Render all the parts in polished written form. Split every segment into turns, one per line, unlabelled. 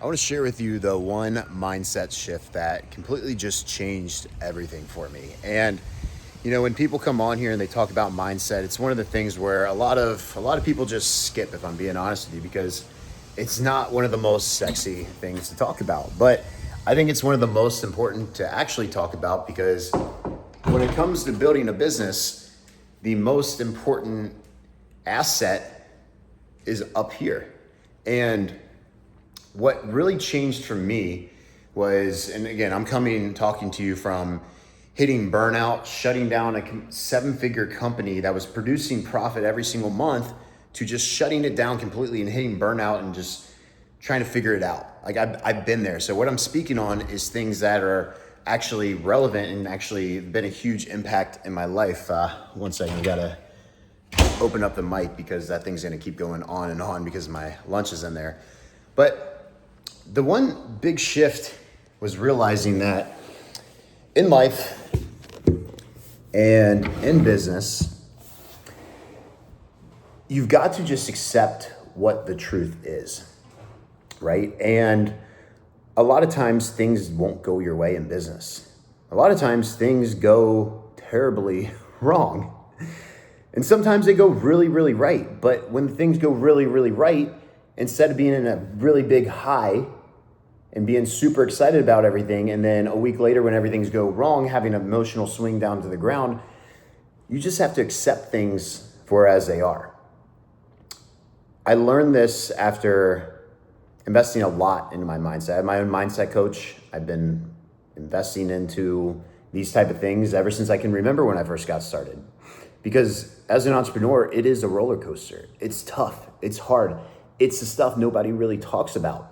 I want to share with you the one mindset shift that completely just changed everything for me. And when people come on here and they talk about mindset, it's one of the things where a lot of people just skip, if I'm being honest with you, because it's not one of the most sexy things to talk about. But I think it's one of the most important to actually talk about, because when it comes to building a business, the most important asset is up here. And what really changed for me was, and again, I'm talking to you from hitting burnout, shutting down a 7-figure company that was producing profit every single month, to just shutting it down completely and hitting burnout and just trying to figure it out. Like I've been there. So what I'm speaking on is things that are actually relevant and actually been a huge impact in my life. One second, I gotta open up the mic because that thing's gonna keep going on and on because my lunch is in there. But the one big shift was realizing that in life and in business, you've got to just accept what the truth is, right? And a lot of times things won't go your way in business. A lot of times things go terribly wrong. And sometimes they go really, really right. But when things go really, really right, instead of being in a really big high and being super excited about everything, and then a week later when everything's go wrong, having an emotional swing down to the ground, you just have to accept things for as they are. I learned this after investing a lot into my mindset. I have my own mindset coach. I've been investing into these type of things ever since I can remember when I first got started. Because as an entrepreneur, it is a roller coaster. It's tough. It's hard. It's the stuff nobody really talks about.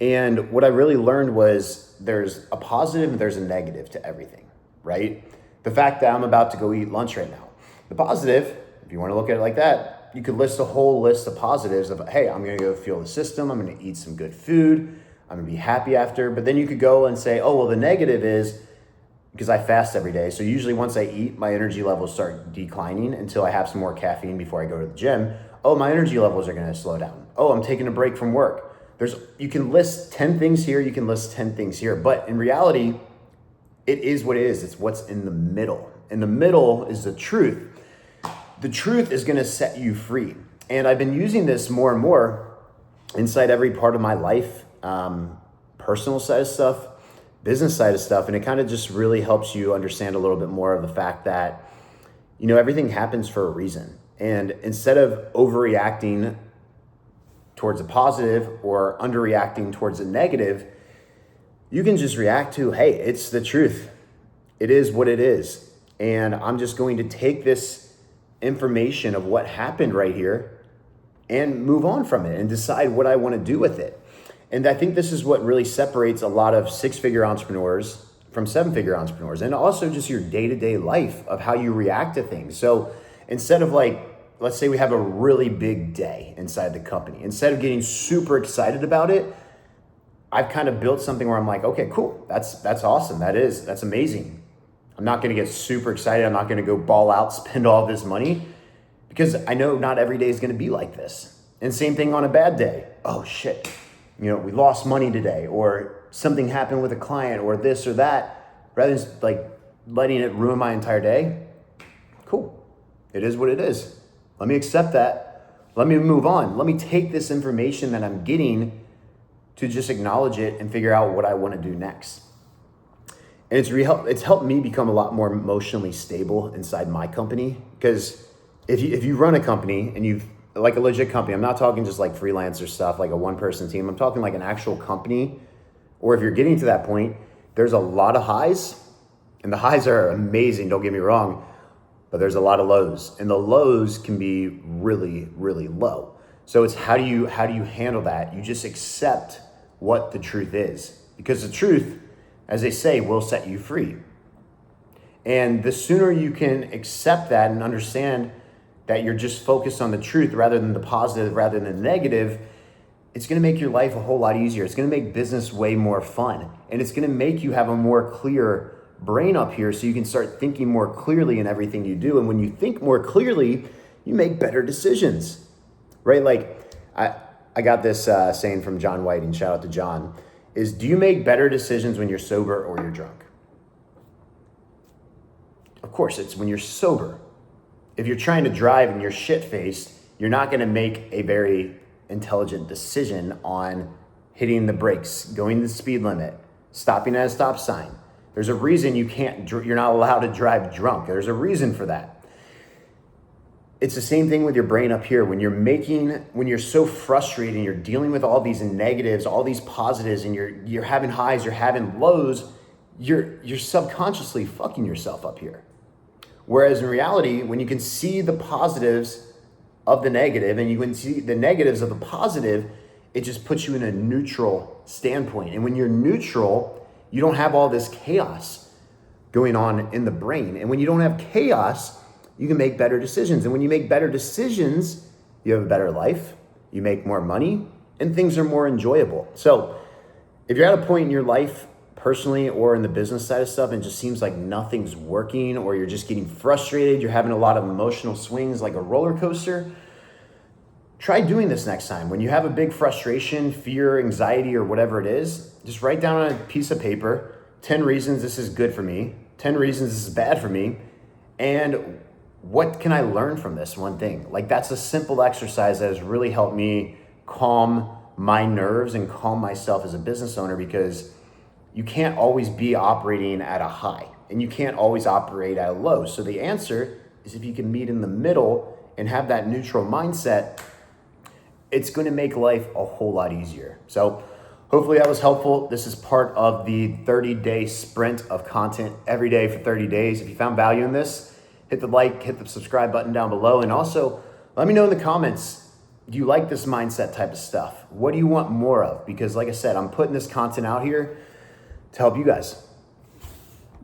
And what I really learned was there's a positive and there's a negative to everything, right? The fact that I'm about to go eat lunch right now. The positive, if you want to look at it like that, you could list a whole list of positives of, hey, I'm going to go feel the system. I'm going to eat some good food. I'm going to be happy after. But then you could go and say, oh, well, the negative is because I fast every day. So usually once I eat, my energy levels start declining until I have some more caffeine before I go to the gym. Oh, my energy levels are going to slow down. Oh, I'm taking a break from work. You can list 10 things here, you can list 10 things here, but in reality, it is what it is. It's what's in the middle. In the middle is the truth. The truth is gonna set you free. And I've been using this more and more inside every part of my life, personal side of stuff, business side of stuff, and it kind of just really helps you understand a little bit more of the fact that, everything happens for a reason. And instead of overreacting towards a positive or underreacting towards a negative, you can just react to, hey, it's the truth. It is what it is. And I'm just going to take this information of what happened right here and move on from it and decide what I want to do with it. And I think this is what really separates a lot of 6-figure entrepreneurs from 7-figure entrepreneurs, and also just your day-to-day life of how you react to things. So instead of let's say we have a really big day inside the company. Instead of getting super excited about it, I've kind of built something where I'm like, okay, cool. That's awesome. That's amazing. I'm not going to get super excited. I'm not going to go ball out, spend all this money, because I know not every day is going to be like this. And same thing on a bad day. Oh shit. We lost money today, or something happened with a client, or this or that. Rather than letting it ruin my entire day. Cool. It is what it is. Let me accept that. Let me move on. Let me take this information that I'm getting to just acknowledge it and figure out what I want to do next. And it's helped me become a lot more emotionally stable inside my company. Because if you run a company and you've like a legit company, I'm not talking just like freelancer stuff, like a one-person team. I'm talking like an actual company. Or if you're getting to that point, there's a lot of highs, and the highs are amazing. Don't get me wrong. But there's a lot of lows, and the lows can be really, really low. So it's how do you handle that? You just accept what the truth is, because the truth, as they say, will set you free. And the sooner you can accept that and understand that you're just focused on the truth rather than the positive, rather than the negative, it's going to make your life a whole lot easier. It's going to make business way more fun, and it's going to make you have a more clear brain up here so you can start thinking more clearly in everything you do. And when you think more clearly, you make better decisions, right? Like I I got this saying from John Whiting, shout out to John, is do you make better decisions when you're sober or you're drunk? Of course, it's when you're sober. If you're trying to drive and you're shit-faced, you're not going to make a very intelligent decision on hitting the brakes, going the speed limit, stopping at a stop sign. There's a reason you're not allowed to drive drunk. There's a reason for that. It's the same thing with your brain up here. When you're so frustrated and you're dealing with all these negatives, all these positives, and you're having highs, you're having lows, you're subconsciously fucking yourself up here. Whereas in reality, when you can see the positives of the negative and you can see the negatives of the positive, it just puts you in a neutral standpoint. And when you're neutral, you don't have all this chaos going on in the brain. And when you don't have chaos, you can make better decisions. And when you make better decisions, you have a better life, you make more money, and things are more enjoyable. So if you're at a point in your life, personally or in the business side of stuff, and it just seems like nothing's working, or you're just getting frustrated, you're having a lot of emotional swings like a roller coaster, try doing this next time. When you have a big frustration, fear, anxiety, or whatever it is, just write down on a piece of paper, 10 reasons this is good for me, 10 reasons this is bad for me, and what can I learn from this one thing? Like, that's a simple exercise that has really helped me calm my nerves and calm myself as a business owner, because you can't always be operating at a high and you can't always operate at a low. So the answer is, if you can meet in the middle and have that neutral mindset, it's going to make life a whole lot easier. So hopefully that was helpful. This is part of the 30-day sprint of content every day for 30 days. If you found value in this, hit the like, hit the subscribe button down below. And also let me know in the comments, do you like this mindset type of stuff? What do you want more of? Because like I said, I'm putting this content out here to help you guys.